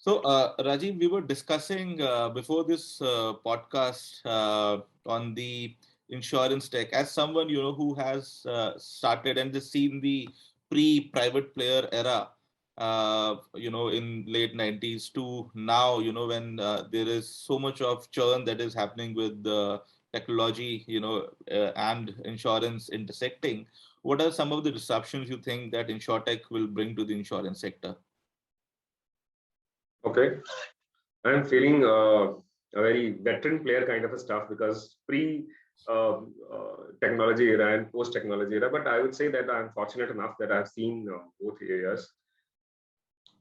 So, Rajiv, we were discussing before this podcast on the insurance tech. As someone who has started and just seen the pre-private player era, in late 90s to now, when there is so much of churn that is happening with the technology, and insurance intersecting. What are some of the disruptions you think that InsurTech will bring to the insurance sector? Okay, I'm feeling a very veteran player kind of a stuff because technology era and post technology era. But I would say that I'm fortunate enough that I've seen both areas.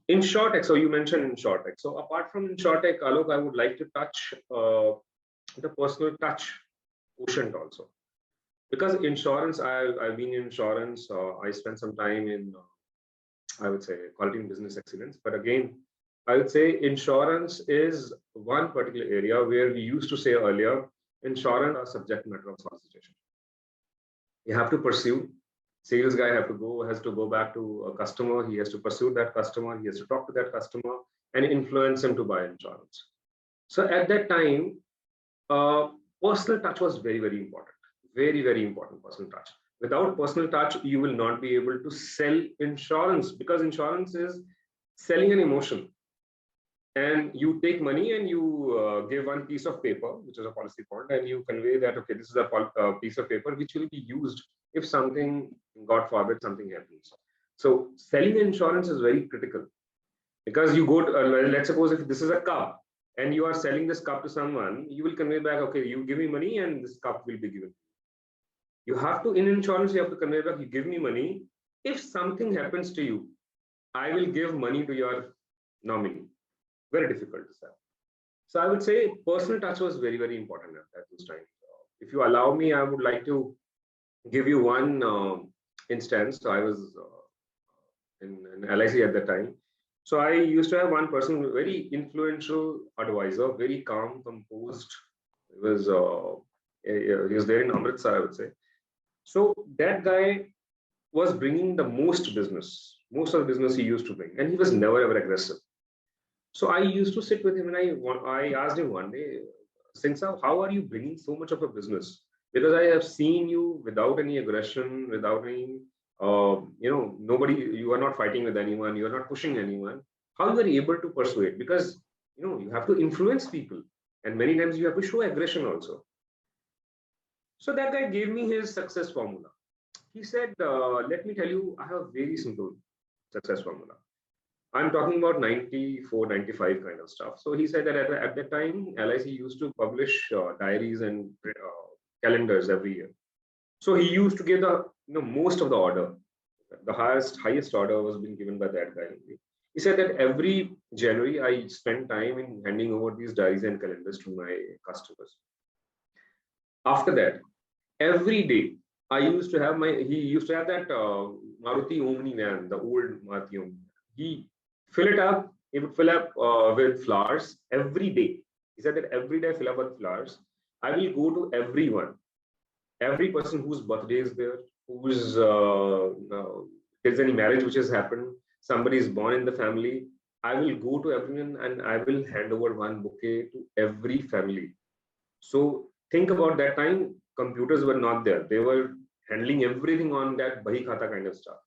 InsurTech, so you mentioned InsurTech. So apart from InsurTech, Alok, I would like to touch the personal touch quotient also. Because insurance, I've been in insurance. I spent some time in, I would say, quality and business excellence. But again, I would say insurance is one particular area where we used to say earlier, insurance are subject matter of solicitation. You have to pursue. Sales guy has to go back to a customer. He has to pursue that customer. He has to talk to that customer and influence him to buy insurance. So at that time, personal touch was very, very important. Very, very important personal touch. Without personal touch, you will not be able to sell insurance because insurance is selling an emotion. And you take money and you give one piece of paper, which is a policy bond, and you convey that, okay, this is a piece of paper which will be used if something, God forbid, something happens. So selling insurance is very critical because you go to, let's suppose if this is a cup and you are selling this cup to someone, you will convey back, okay, you give me money and this cup will be given. You have to, in insurance, you have to convey back, you give me money. If something happens to you, I will give money to your nominee. Very difficult to sell. So I would say personal touch was very, very important at this time. If you allow me, I would like to give you one instance. So I was in LIC at that time. So I used to have one person, very influential advisor, very calm, composed. He was there in Amritsar, I would say. So that guy was bringing the most of the business he used to bring, and he was never ever aggressive. So I used to sit with him and I asked him one day, Singh Saab, how are you bringing so much of a business? Because I have seen you without any aggression, without any, nobody, you are not fighting with anyone, you are not pushing anyone. How you are able to persuade? Because, you have to influence people and many times you have to show aggression also. So that guy gave me his success formula. He said, let me tell you, I have a very simple success formula. I'm talking about 94, 95 kind of stuff. So he said that at that time, LIC used to publish diaries and calendars every year. So he used to give the most of the order. The highest order was being given by that guy. He said that every January I spend time in handing over these diaries and calendars to my customers. After that, every day he used to have that Maruti Omni van, the old Maruti Omni. He would fill up with flowers every day. He said that every day I fill up with flowers. I will go to every person whose birthday is there, whose there's any marriage which has happened, somebody is born in the family. I will go to everyone and I will hand over one bouquet to every family. So think about that time, computers were not there. They were handling everything on that Bahi Khata kind of stuff.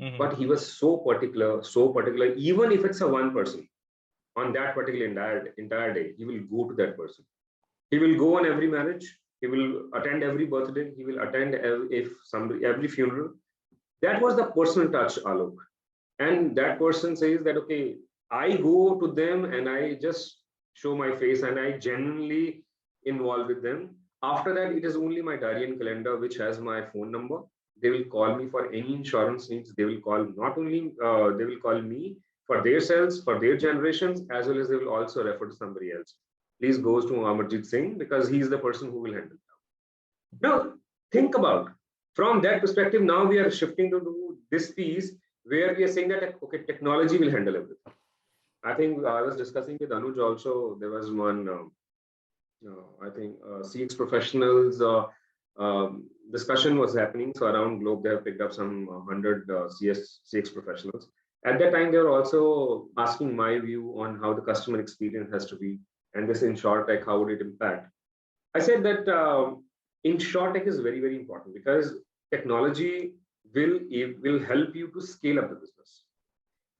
Mm-hmm. But he was so particular, even if it's a one person on that particular entire day, he will go to that person. He will go on every marriage. He will attend every birthday. He will attend every funeral. That was the personal touch, Alok. And that person says that, okay, I go to them and I just show my face and I genuinely involve with them. After that, it is only my diary and calendar which has my phone number. They will call me for any insurance needs. They will call they will call me for their sales, for their generations, as well as they will also refer to somebody else. Please goes to Amarjit Singh because he is the person who will handle it. Now, think about from that perspective. Now we are shifting to this piece where we are saying that, okay, technology will handle everything. I think I was discussing with Anuj also. There was one, I think CX professionals discussion was happening. So around globe, they have picked up some 100 CX professionals. At that time, they were also asking my view on how the customer experience has to be, and this InsurTech, how would it impact? I said that InsurTech is very, very important because technology will help you to scale up the business.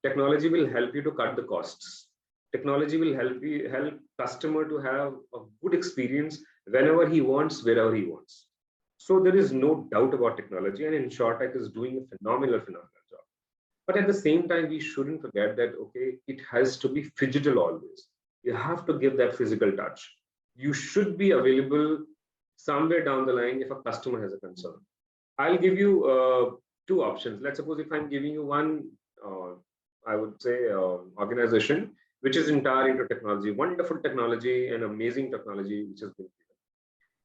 Technology will help you to cut the costs. Technology will help customer to have a good experience whenever he wants, wherever he wants. So there is no doubt about technology, and InsurTech is doing a phenomenal job. But at the same time, we shouldn't forget that okay, it has to be phygital always. You have to give that physical touch. You should be available somewhere down the line if a customer has a concern. I'll give you two options. Let's suppose if I'm giving you one, I would say, organization which is entire into technology, wonderful technology and amazing technology which has been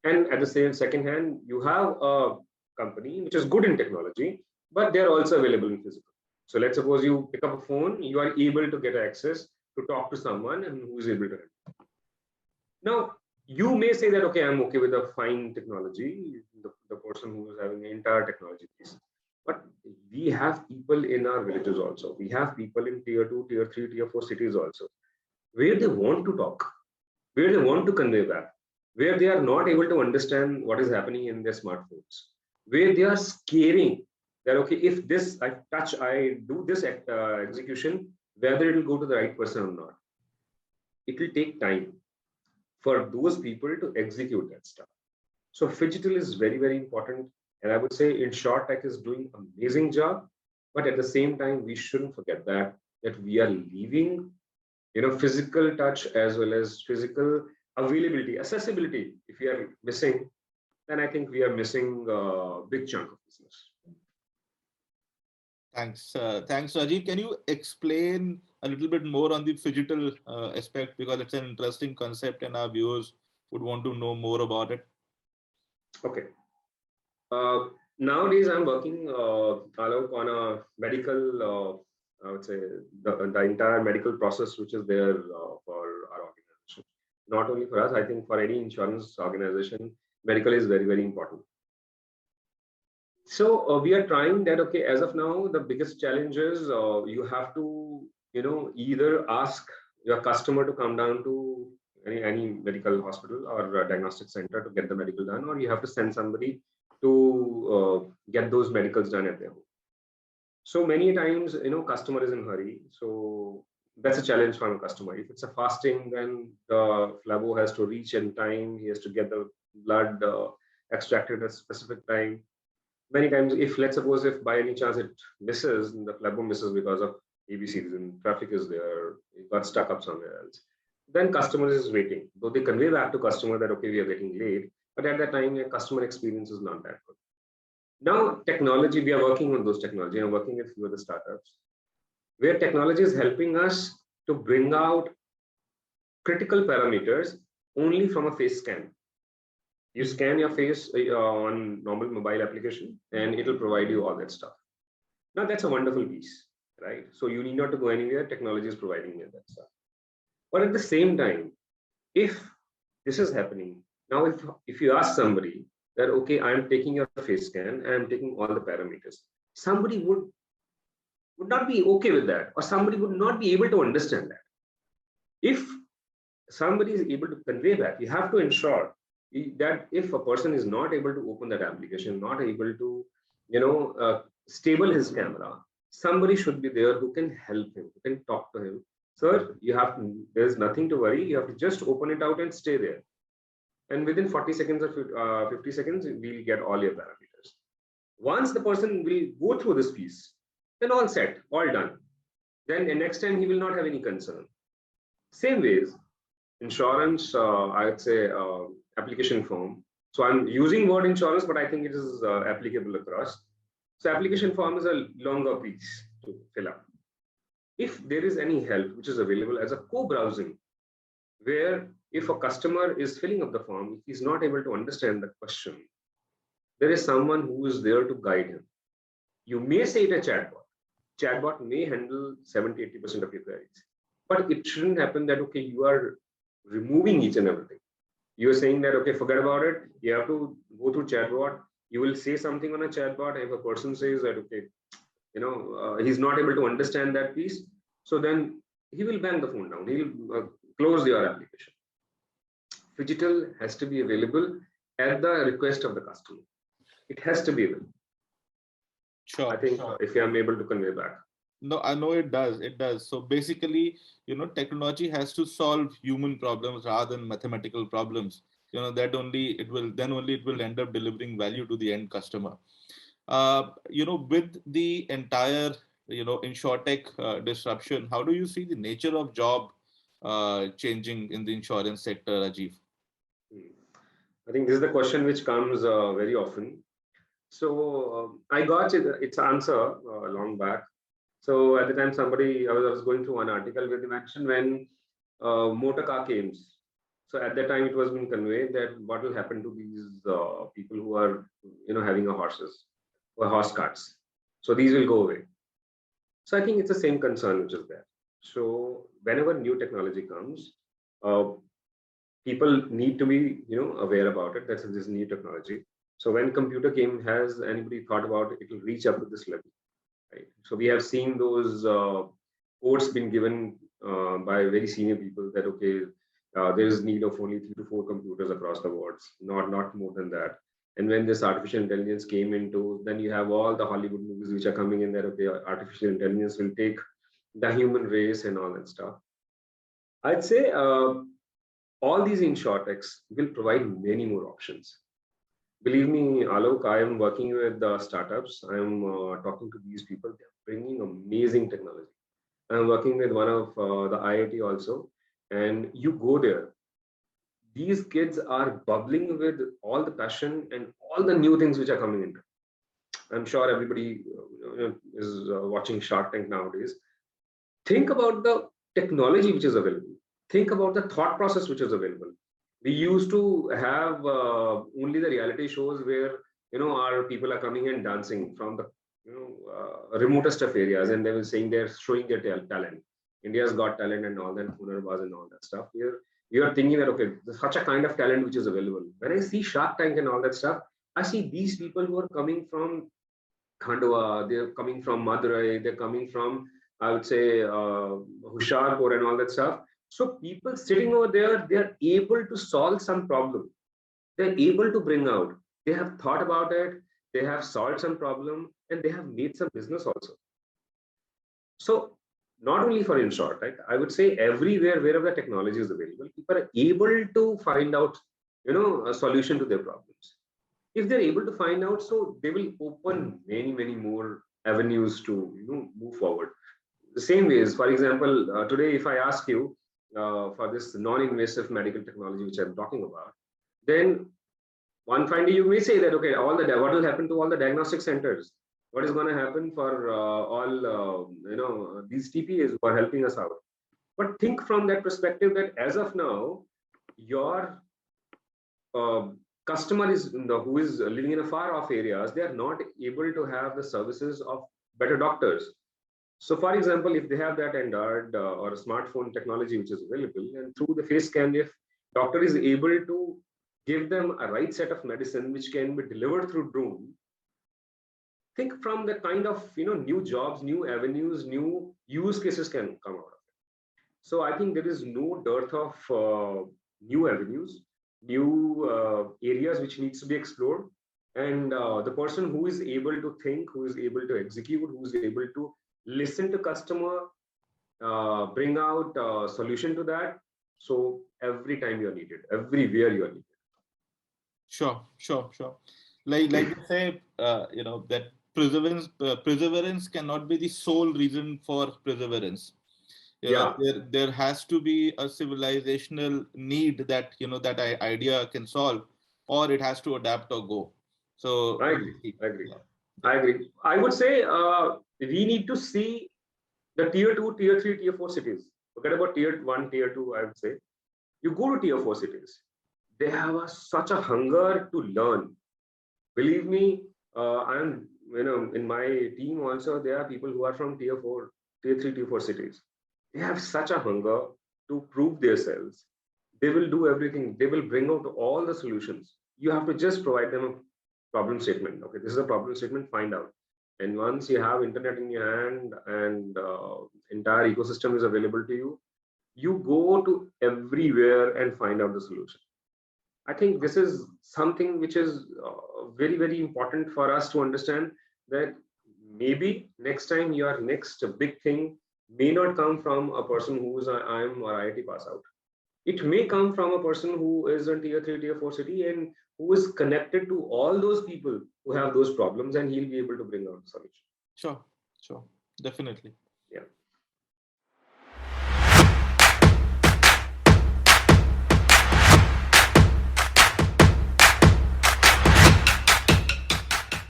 given. And at the same second hand, you have a company which is good in technology, but they're also available in physical. So let's suppose you pick up a phone, you are able to get access to talk to someone and who is able to help. Now, you may say that, okay, I'm okay with a fine technology, the person who is having the entire technology piece. But we have people in our villages also. We have people in tier 2, tier 3, tier 4 cities also, where they want to talk, where they want to convey back, where they are not able to understand what is happening in their smartphones, where they are scaring that, okay, if this I do this execution, whether it will go to the right person or not. It will take time for those people to execute that stuff. So Phygital is very, very important. And I would say InsurTech is doing amazing job. But at the same time, we shouldn't forget that we are leaving, physical touch as well as physical availability, accessibility. If we are missing, then I think we are missing a big chunk of business. Thanks, Rajiv. Can you explain a little bit more on the phygital aspect, because it's an interesting concept and our viewers would want to know more about it? Okay. Nowadays, I'm working on a medical, I would say, the entire medical process which is there for our organization. Not only for us, I think for any insurance organization, medical is very, very important. So we are trying that, okay, as of now, the biggest challenge is you have to, either ask your customer to come down to any medical hospital or diagnostic center to get the medical done, or you have to send somebody to get those medicals done at their home. So many times, customer is in hurry. So that's a challenge for a customer. If it's a fasting, then the phlebo has to reach in time. He has to get the blood extracted at a specific time. Many times, if let's suppose if by any chance it misses, the phlebo misses because of ABCs and traffic is there, it got stuck up somewhere else, then customer is waiting. Though they convey back to customer that, okay, we are getting late, but at that time, your customer experience is not that good. Now, technology, we are working on those technology. I'm working with a few of the startups where technology is helping us to bring out critical parameters only from a face scan. You scan your face on normal mobile application and it'll provide you all that stuff. Now that's a wonderful piece, right? So you need not to go anywhere. Technology is providing you that stuff. But at the same time, if this is happening, now if you ask somebody that, okay, I'm taking your face scan and I'm taking all the parameters, somebody would not be okay with that, or somebody would not be able to understand that. If somebody is able to convey that, you have to ensure that if a person is not able to open that application, not able to, stable his camera, somebody should be there who can help him, who can talk to him. Sir, there's nothing to worry. You have to just open it out and stay there. And within 40 seconds or 50 seconds, we'll get all your parameters. Once the person will go through this piece, then all set, all done. Then the next time he will not have any concern. Same ways, insurance, I would say application form. So I'm using word insurance, but I think it is applicable across. So application form is a longer piece to fill up. If there is any help which is available as a co-browsing, where if a customer is filling up the form, if he's not able to understand the question, there is someone who is there to guide him. You may say it a chatbot. Chatbot may handle 70-80% of your queries, but it shouldn't happen that, okay, you are removing each and everything. You're saying that, okay, forget about it. You have to go through chatbot. You will say something on a chatbot. If a person says that, okay, he's not able to understand that piece. So then he will bang the phone down. He'll close your application. Phygital has to be available at the request of the customer. It has to be available. Sure, I think sure. if I'm able to convey back. No, I know it does. It does. So basically, technology has to solve human problems rather than mathematical problems. That only it will end up delivering value to the end customer. With the entire, InsurTech disruption, how do you see the nature of job changing in the insurance sector, Rajiv? Hmm. I think this is the question which comes very often. So I got its answer long back. So at the time, I was going through one article where they mentioned when motor car came. So at that time, it was being conveyed that what will happen to these people who are, having a horses or horse carts. So these will go away. So I think it's the same concern which is there. So whenever new technology comes, uh, people need to be, aware about it. That's this new technology. So when computer came, has anybody thought about it will reach up to this level? Right. So we have seen those quotes been given by very senior people that okay, there is need of only 3 to 4 computers across the world, not more than that. And when this artificial intelligence came into, then you have all the Hollywood movies which are coming in that okay, artificial intelligence will take the human race and all that stuff. I'd say all these insurtechs will provide many more options. Believe me, Alok, I am working with startups. I am talking to these people. They're bringing amazing technology. I'm working with one of the IIT also. And you go there, these kids are bubbling with all the passion and all the new things which are coming in. I'm sure everybody is watching Shark Tank nowadays. Think about the technology which is available. Think about the thought process which is available. We used to have only the reality shows where our people are coming and dancing from the remotest of areas, and they were saying they're showing their talent. India's got talent and all that, Hunarbaz and all that stuff. Here you are thinking that okay, there's such a kind of talent which is available. When I see Shark Tank and all that stuff, I see these people who are coming from Khandwa, they're coming from Madurai, they're coming from, I would say, Husharpur and all that stuff. So people sitting over there, they are able to solve some problem. They're able to bring out. They have thought about it. They have solved some problem, and they have made some business also. So not only for InShort, right? I would say everywhere, wherever the technology is available, people are able to find out, a solution to their problems. If they're able to find out, so they will open many more avenues to move forward. The same ways, for example, today if I ask you for this non-invasive medical technology which I'm talking about, then one fine day you may say that okay, what will happen to all the diagnostic centers? What is going to happen for all these TPAs who are helping us out? But think from that perspective that as of now, your customer is who is living in a far off areas, they are not able to have the services of better doctors. So for example, if they have that Android or a smartphone technology which is available, and through the face scan, if doctor is able to give them a right set of medicine which can be delivered through drone, think from the kind of new jobs, new avenues, new use cases can come out of it. So I think there is no dearth of new avenues, new areas which needs to be explored. And the person who is able to think, who is able to execute, who is able to listen to customer, bring out a solution to that. So every time you're needed, everywhere you're needed. Sure, sure, sure. Like you say, that perseverance cannot be the sole reason for perseverance. Yeah, There has to be a civilizational need that that idea can solve, or it has to adapt or go. So I agree. I agree. yeah, yeah. I agree. I would say we need to see the tier 2, tier 3, tier 4 cities. Forget about tier 1, tier 2, I would say. You go to tier 4 cities, they have such a hunger to learn. Believe me, I'm, in my team also, there are people who are from tier 4, tier 3, tier 4 cities. They have such a hunger to prove themselves. They will do everything. They will bring out all the solutions. You have to just provide them a problem statement. Okay, this is a problem statement, find out. And once you have internet in your hand and entire ecosystem is available to you, you go to everywhere and find out the solution. I think this is something which is very, very important for us to understand, that maybe next time your next big thing may not come from a person who is a IIM or IIT pass out. It may come from a person who is in tier 3, tier 4 city and who is connected to all those people who have those problems, and he'll be able to bring out the solution. Sure, sure, definitely. Yeah.